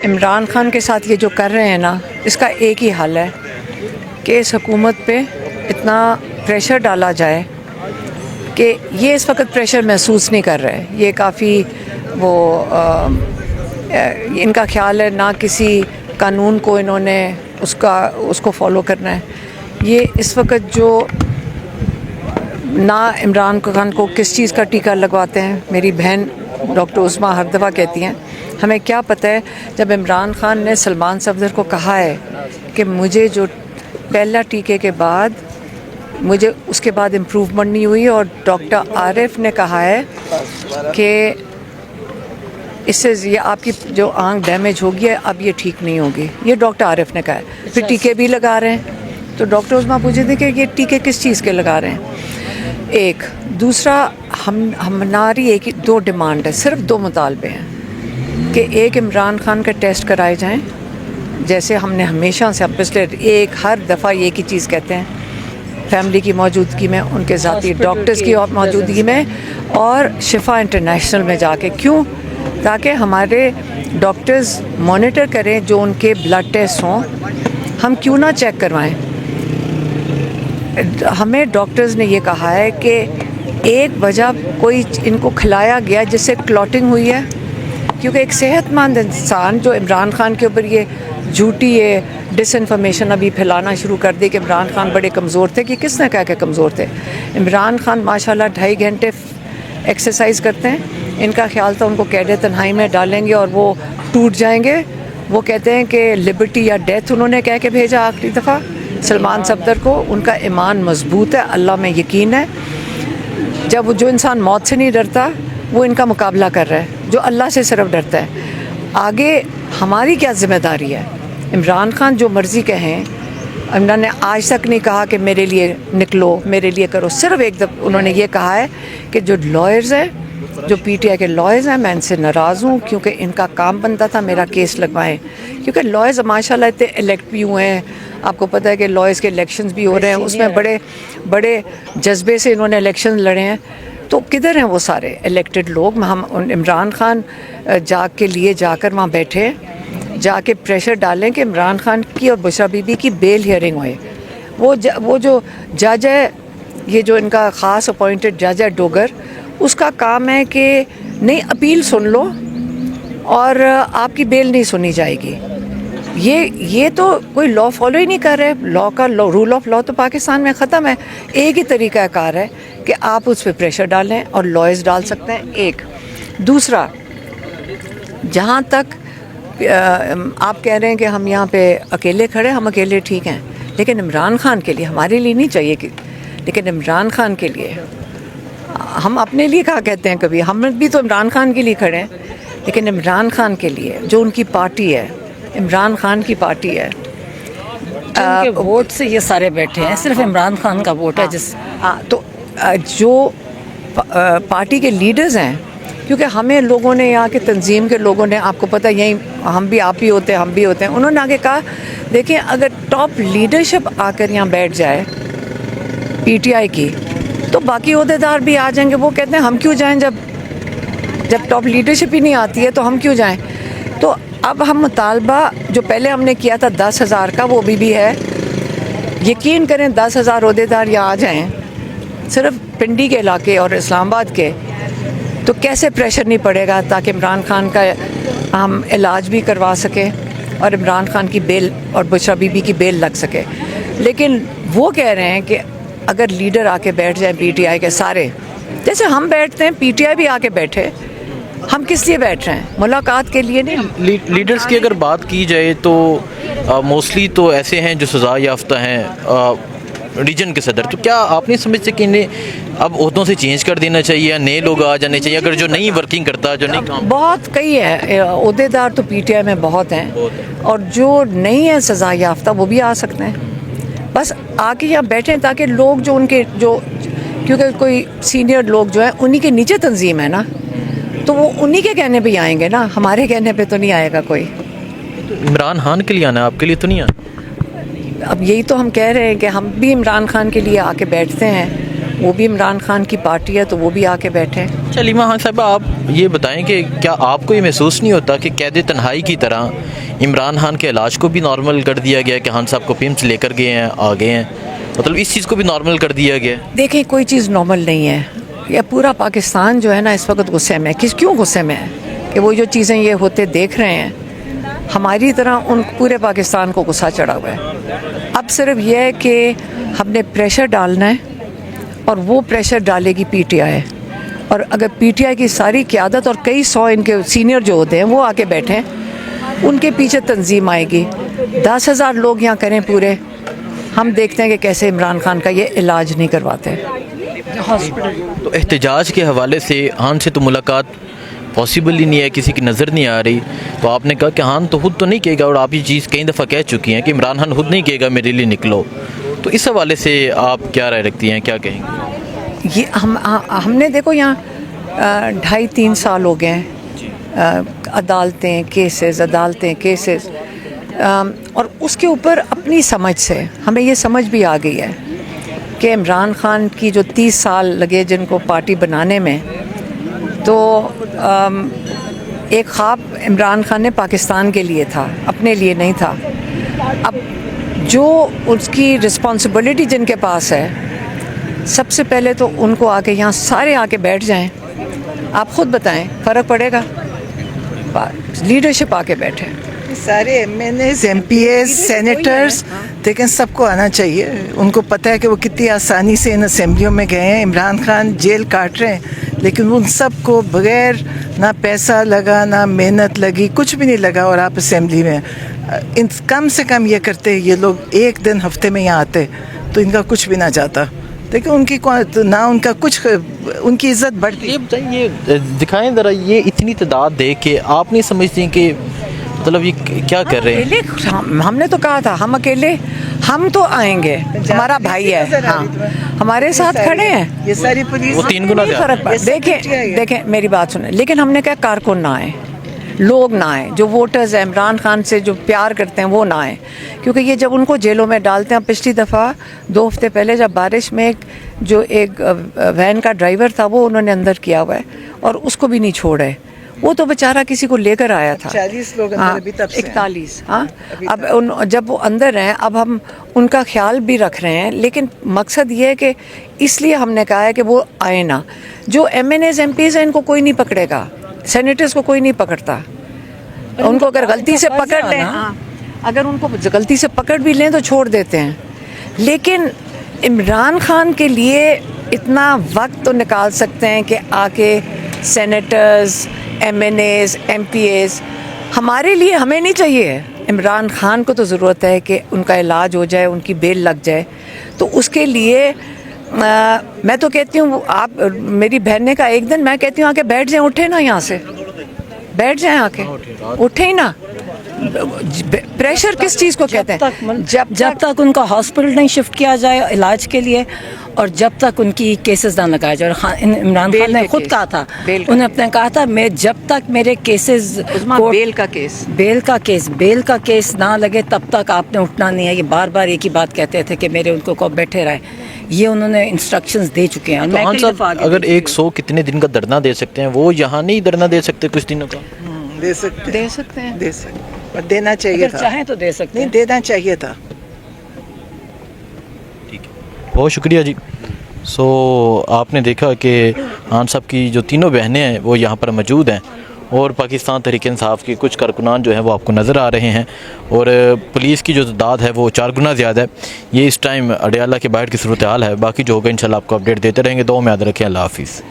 عمران خان کے ساتھ یہ جو کر رہے ہیں نا، اس کا ایک ہی حل ہے کہ اس حکومت پہ اتنا پریشر ڈالا جائے کہ یہ اس وقت پریشر محسوس نہیں کر رہے. یہ کافی ان کا خیال ہے نہ کسی قانون کو انہوں نے اس کو فالو کرنا ہے. یہ اس وقت جو نہ عمران خان کو کس چیز کا ٹیکہ لگواتے ہیں. میری بہن ڈاکٹر عظمیٰ ہر دفعہ کہتی ہیں ہمیں کیا پتہ ہے جب عمران خان نے سلمان صفدر کو کہا ہے کہ مجھے جو پہلا ٹیکے کے بعد مجھے اس کے بعد امپروومنٹ نہیں ہوئی، اور ڈاکٹر عارف نے کہا ہے کہ اس سے یہ آپ کی جو آنکھ ڈیمیج ہوگی ہے اب یہ ٹھیک نہیں ہوگی. یہ ڈاکٹر عارف نے کہا ہے. پھر ٹیکے بھی لگا رہے ہیں. تو ڈاکٹر عظمیٰ پوچھے تھے کہ یہ ٹیکے کس چیز کے لگا رہے ہیں. ایک دوسرا ہماری دو ڈیمانڈ ہے، صرف دو مطالبے ہیں کہ ایک عمران خان کا ٹیسٹ کرائے جائیں، جیسے ہم نے ہمیشہ سے پچھلے ہر دفعہ یہ کی چیز کہتے ہیں، فیملی کی موجودگی میں، ان کے ذاتی ڈاکٹرز کی موجودگی میں، اور شفا انٹرنیشنل میں جا کے. کیوں؟ تاکہ ہمارے ڈاکٹرز مانیٹر کریں جو ان کے بلڈ ٹیسٹ ہوں. ہم کیوں نہ چیک کروائیں؟ ہمیں ڈاکٹرز نے یہ کہا ہے کہ ایک وجہ کوئی ان کو کھلایا گیا جس سے کلاٹنگ ہوئی ہے، کیونکہ ایک صحت مند انسان جو عمران خان کے اوپر یہ جھوٹی یہ ڈس انفارمیشن ابھی پھیلانا شروع کر دی کہ عمران خان بڑے کمزور تھے. کہ کس نے کہا کہ کمزور تھے؟ عمران خان ماشاءاللہ 2.5 گھنٹے ایکسرسائز کرتے ہیں. ان کا خیال تھا ان کو قید تنہائی میں ڈالیں گے اور وہ ٹوٹ جائیں گے. وہ کہتے ہیں کہ لبرٹی یا ڈیتھ انہوں نے کہہ کے بھیجا آخری دفعہ سلمان صفدر کو. ان کا ایمان مضبوط ہے، اللہ میں یقین ہے. جب جو انسان موت سے نہیں ڈرتا وہ ان کا مقابلہ کر رہا ہے، جو اللہ سے صرف ڈرتا ہے. آگے ہماری کیا ذمہ داری ہے؟ عمران خان جو مرضی کہیں، عمران نے آج تک نہیں کہا کہ میرے لیے نکلو، میرے لیے کرو. صرف ایک دفعہ انہوں نے یہ کہا ہے کہ جو لائرز ہیں، جو پی ٹی آئی کے لائرز ہیں، میں ان سے ناراض ہوں کیونکہ ان کا کام بنتا تھا میرا کیس لگوائیں. کیونکہ لائرز ماشاء اللہ اتنے الیکٹ بھی ہوئے ہیں. آپ کو پتہ ہے کہ لائرز کے الیکشنز بھی ہو رہے ہیں، اس میں بڑے جذبے سے انہوں نے الیکشن لڑے ہیں. تو کدھر ہیں وہ سارے الیکٹڈ لوگ؟ ہم عمران خان جا کر وہاں بیٹھے، جا کے پریشر ڈالیں کہ عمران خان کی اور بشرا بی بی کی بیل ہیئرنگ ہوئے. وہ جو جج ہے، یہ جو ان کا خاص اپوائنٹڈ جج ہے ڈوگر، اس کا کام ہے کہ نہیں اپیل سن لو اور آپ کی بیل نہیں سنی جائے گی. یہ تو کوئی لا فالو ہی نہیں کر رہے. رول آف لا تو پاکستان میں ختم ہے. ایک ہی طریقہ کار ہے کہ آپ اس پہ پریشر ڈالیں، اور لائرز ڈال سکتے ہیں. ایک دوسرا، جہاں تک آپ کہہ رہے ہیں کہ ہم یہاں پہ اکیلے کھڑے، ہم اکیلے ٹھیک ہیں، لیکن عمران خان کے لیے، ہمارے لیے نہیں چاہیے کہ، لیکن عمران خان کے لیے، ہم اپنے لیے کہا کہتے ہیں کبھی، ہم بھی تو عمران خان کے لیے کھڑے ہیں، لیکن عمران خان کے لیے جو ان کی پارٹی ہے، عمران خان کی پارٹی ہے، جن کے ووٹ سے یہ سارے بیٹھے ہیں، صرف عمران خان کا ووٹ ہے تو جو پارٹی کے لیڈرز ہیں، کیونکہ ہمیں لوگوں نے یہاں کے تنظیم کے لوگوں نے، آپ کو پتہ یہیں ہم بھی، آپ بھی ہوتے ہیں، ہم بھی ہوتے ہیں، انہوں نے آگے کہا دیکھیں اگر ٹاپ لیڈرشپ آ کر یہاں بیٹھ جائے پی ٹی آئی کی، تو باقی عہدیدار بھی آ جائیں گے. وہ کہتے ہیں ہم کیوں جائیں، جب ٹاپ لیڈرشپ ہی نہیں آتی ہے تو ہم کیوں جائیں. تو اب ہم مطالبہ جو پہلے ہم نے کیا تھا 10,000 کا، وہ بھی ہے. یقین کریں 10,000 عہدیدار یہاں آ جائیں صرف پنڈی کے علاقے اور اسلام آباد کے، تو کیسے پریشر نہیں پڑے گا تاکہ عمران خان کا ہم علاج بھی کروا سکیں اور عمران خان کی بیل اور بشرا بی بی کی بیل لگ سکے. لیکن وہ کہہ رہے ہیں کہ اگر لیڈر آ کے بیٹھ جائیں پی ٹی آئی کے سارے، جیسے ہم بیٹھتے ہیں، پی ٹی آئی بھی آ کے بیٹھے، ہم کس لیے بیٹھ رہے ہیں؟ ملاقات کے لیے نہیں. لیڈرز کی اگر بات کی جائے تو موسٹلی تو ایسے ہیں جو سزا یافتہ ہیں ریجن کے صدر. تو کیا آپ نہیں سمجھتے کہ انہیں اب عہدوں سے چینج کر دینا چاہیے یا نئے لوگ آ جانے چاہیے، اگر جو نہیں ورکنگ کرتا، جو نہیں کام؟ بہت کئی ہیں عہدیدار تو پی ٹی آئی میں بہت ہیں، اور جو نہیں ہیں سزا یافتہ وہ بھی آ سکتے ہیں. بس آ کے یہاں بیٹھیں تاکہ لوگ جو ان کے کیونکہ کوئی سینئر لوگ جو ہیں انہی کے نیچے تنظیم ہے نا، تو وہ انہی کے کہنے پہ ہی آئیں گے نا، ہمارے کہنے پہ تو نہیں آئے گا کوئی. عمران خان کے لیے آنا ہے، آپ کے لیے تو نہیں آنا. اب یہی تو ہم کہہ رہے ہیں کہ ہم بھی عمران خان کے لیے آ کے بیٹھتے ہیں، وہ بھی عمران خان کی پارٹی ہے تو وہ بھی آ کے بیٹھے. چلیمہ خان صاحبہ آپ یہ بتائیں کہ کیا آپ کو یہ محسوس نہیں ہوتا کہ قید تنہائی کی طرح عمران خان کے علاج کو بھی نارمل کر دیا گیا کہ خان صاحب کو پیمس لے کر گئے ہیں آ گئے ہیں, مطلب اس چیز کو بھی نارمل کر دیا گیا؟ دیکھیں کوئی چیز نارمل نہیں ہے. یہ پورا پاکستان جو ہے نا اس وقت غصے میں ہے. کیوں غصے میں ہے؟ کہ وہ جو چیزیں یہ ہوتے دیکھ رہے ہیں, ہماری طرح ان پورے پاکستان کو غصہ چڑھا ہوا ہے. اب صرف یہ ہے کہ ہم نے پریشر ڈالنا ہے اور وہ پریشر ڈالے گی پی ٹی آئی. اور اگر پی ٹی آئی کی ساری قیادت اور کئی سو ان کے سینئر جو ہوتے ہیں وہ آ کے بیٹھیں, ان کے پیچھے تنظیم آئے گی. 10,000 لوگ یہاں کریں پورے, ہم دیکھتے ہیں کہ کیسے عمران خان کا یہ علاج نہیں کرواتے. تو احتجاج کے حوالے سے خان سے تو ملاقات پاسبل ہی نہیں ہے, کسی کی نظر نہیں آ رہی. تو آپ نے کہا کہ خان تو خود تو نہیں کہے گا, اور آپ یہ چیز کئی دفعہ کہہ چکی ہیں کہ عمران خان خود نہیں کہے گا میرے لیے نکلو. تو اس حوالے سے آپ کیا رائے رکھتی ہیں, کیا کہیں گے؟ یہ ہم نے دیکھو یہاں 2.5-3 سال ہو گئے ہیں, عدالتیں کیسز, اور اس کے اوپر اپنی سمجھ سے ہمیں یہ سمجھ بھی آ گئی ہے کہ عمران خان کی جو 30 سال لگے جن کو پارٹی بنانے میں, تو ایک خواب عمران خان نے پاکستان کے لیے تھا, اپنے لیے نہیں تھا. اب جو اس کی رسپانسبلٹی جن کے پاس ہے, سب سے پہلے تو ان کو آ کے یہاں سارے آ کے بیٹھ جائیں. آپ خود بتائیں فرق پڑے گا؟ لیڈرشپ آ کے بیٹھے. سارے M N As, M P As, senators, لیکن سب کو آنا چاہیے. ان کو پتہ ہے کہ وہ کتنی آسانی سے ان اسمبلیوں میں گئے ہیں. عمران خان جیل کاٹ رہے ہیں, لیکن ان سب کو بغیر نہ پیسہ لگا نہ محنت لگی, کچھ بھی نہیں لگا, اور آپ اسمبلی میں کم سے کم یہ کرتے, یہ لوگ ایک دن ہفتے میں یہاں آتے تو ان کا کچھ بھی نہ جاتا. دیکھیں ان کی نہ ان کا کچھ, ان کی عزت بڑھتی. یہ بتائیں, یہ دکھائیں ذرا, یہ اتنی تعداد دیکھ کے آپ نہیں سمجھتی کہ مطلب یہ کیا کر رہے ہیں؟ ہم نے تو کہا تھا ہم اکیلے, ہم تو آئیں گے, ہمارا بھائی ہے, ہاں ہمارے ساتھ کھڑے ہیں. یہ ساری پولیس وہ 3 گنا فرق پڑ. دیکھیں میری بات سنیں, لیکن ہم نے کہا کارکن نہ آئیں, لوگ نہ آئیں, جو ووٹرز ہیں عمران خان سے جو پیار کرتے ہیں وہ نہ آئیں, کیونکہ یہ جب ان کو جیلوں میں ڈالتے ہیں. پچھلی دفعہ 2 ہفتے پہلے جب بارش میں جو ایک وین کا ڈرائیور تھا وہ انہوں نے اندر کیا ہوا ہے, اور اس کو بھی نہیں چھوڑے. وہ تو بیچارہ کسی کو لے کر آیا تھا. 40 لوگ اندر ابھی تب سے 41. ہاں اب جب وہ اندر ہیں, اب ہم ان کا خیال بھی رکھ رہے ہیں, لیکن مقصد یہ ہے کہ اس لیے ہم نے کہا ہے کہ وہ آئے نا. جو M N As, M Ps ہیں, ان کو کوئی نہیں پکڑے گا, سینیٹرز کو کوئی نہیں پکڑتا. ان کو اگر غلطی سے پکڑ لیں, اگر ان کو غلطی سے پکڑ بھی لیں تو چھوڑ دیتے ہیں. لیکن عمران خان کے لیے اتنا وقت تو نکال سکتے ہیں کہ آ کے senators, M N As, M P As, ہمارے لیے ہمیں نہیں چاہیے. عمران خان کو تو ضرورت ہے کہ ان کا علاج ہو جائے, ان کی بیل لگ جائے. تو اس کے لیے میں تو کہتی ہوں, آپ میری بہن نے کہا ایک دن, میں کہتی ہوں آ کے بیٹھ جائیں, اٹھے نا یہاں سے, بیٹھ جائیں آ کے, اٹھے ہی نا. پریشر کس چیز کو کہتے ہیں؟ جب تک ان کا ہاسپٹل نہیں شفٹ کیا جائے علاج کے لیے, اور جب تک ان کی کیسز نہ لگائے جائے. اور عمران خان نے خود کہا تھا, انہوں نے کہا تھا, میں جب تک میرے کیسز بیل کا کیس نہ لگے تب تک آپ نے اٹھنا نہیں ہے. یہ بار بار ایک ہی بات کہتے تھے کہ میرے ان کو بیٹھے رہے. یہ انہوں نے انسٹرکشنز دے چکے ہیں. اگر 100 کتنے دن کا دھرنا دے سکتے ہیں, وہ یہاں نہیں دھرنا دے سکتے کچھ دنوں کا؟ دے سکتے ہیں, اور دینا چاہیے تھا. چاہیں تو دے سکتے ہیں, نہیں دینا چاہیے تھا. ٹھیک ہے, بہت شکریہ جی. سو آپ نے دیکھا کہ خان صاحب کی جو تینوں بہنیں ہیں وہ یہاں پر موجود ہیں, اور پاکستان تحریک انصاف کے کچھ کارکنان جو ہیں وہ آپ کو نظر آ رہے ہیں, اور پولیس کی جو تعداد ہے وہ 4 گنا زیادہ ہے. یہ اس ٹائم اڈیالہ کے باہر کی صورتحال ہے. باقی جو ہوگا انشاءاللہ آپ کو اپڈیٹ دیتے رہیں گے. دعا میں یاد رکھیں. اللہ حافظ.